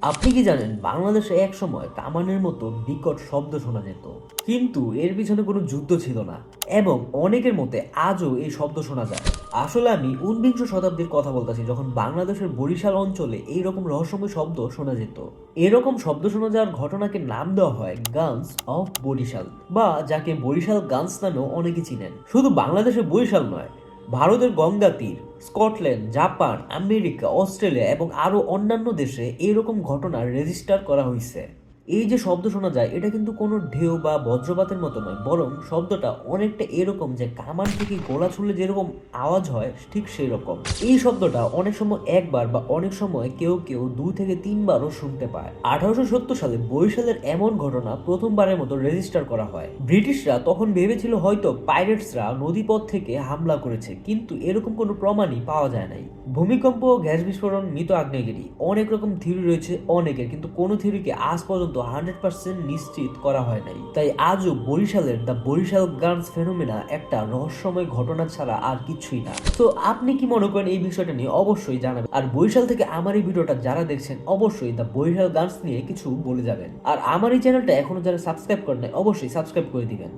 আপনি কি জানেন বাংলাদেশে এক সময় কামানের মতো বিকট শব্দ শোনা যেত, কিন্তু এর পিছনে কোনো যুদ্ধ ছিল না এবং অনেকের মতে আজও এই শব্দ শোনা যায়। আসলে আমি ঊনবিংশ শতাব্দীর কথা বলতেছি, যখন বাংলাদেশের বরিশাল অঞ্চলে এইরকম রহস্যময় শব্দ শোনা যেত। এরকম শব্দ শোনা যাওয়ার ঘটনাকে নাম দেওয়া হয় গানস অফ বরিশাল, বা যাকে বরিশাল গানস নামেও অনেকে চিনেন। শুধু বাংলাদেশের বরিশাল নয়, ভারতের গঙ্গা তীর, স্কটল্যান্ড, জাপান, আমেরিকা, অস্ট্রেলিয়া এবং আরও অন্যান্য দেশে এরকম ঘটনা রেজিস্টার করা হয়েছে। এই যে শব্দ শোনা যায়, এটা কিন্তু কোনো ঢেউ বা বজ্রপাতের মতো নয়, বরং শব্দটা অনেকটা এরকম যে কামান থেকে গোলা ছুড়লে যেরকম আওয়াজ হয় ঠিক সেই রকম। এই শব্দটা অনেক সময় একবার বা অনেক সময় কেউ কেউ 2 থেকে 3বারও শুনতে পায়। 1870 সালে বরিশালের এমন ঘটনা প্রথমবারের মতো রেজিস্টার করা হয়। ব্রিটিশরা তখন ভেবেছিল হয়তো পাইরেটসরা নদীপথ থেকে হামলা করেছে, কিন্তু এরকম কোনো প্রমাণই পাওয়া যায় নাই। ভূমিকম্প, গ্যাস বিস্ফোরণ, মৃত আগ্নেয়গিরি, অনেক রকম থিওরি রয়েছে অনেকের, কিন্তু কোনো থিওরিকে আজ পর্যন্ত 100% নিশ্চিত করা হয় নাই। তাই আজও বরিশালের দ্য বরিশাল গানস ফেনোমেনা একটা রহস্যময় ঘটনা ছাড়া আর কিছুই না। তো আপনি কি মনে করেন এই বিষয়টা নিয়ে অবশ্যই জানাবেন। আর বরিশাল থেকে আমার এই ভিডিওটা যারা দেখছেন, অবশ্যই দ্য বরিশাল গানস নিয়ে কিছু বলে যাবেন। আর আমার এই চ্যানেলটা এখনো যারা সাবস্ক্রাইব করেন নাই, অবশ্যই সাবস্ক্রাইব করে দিবেন।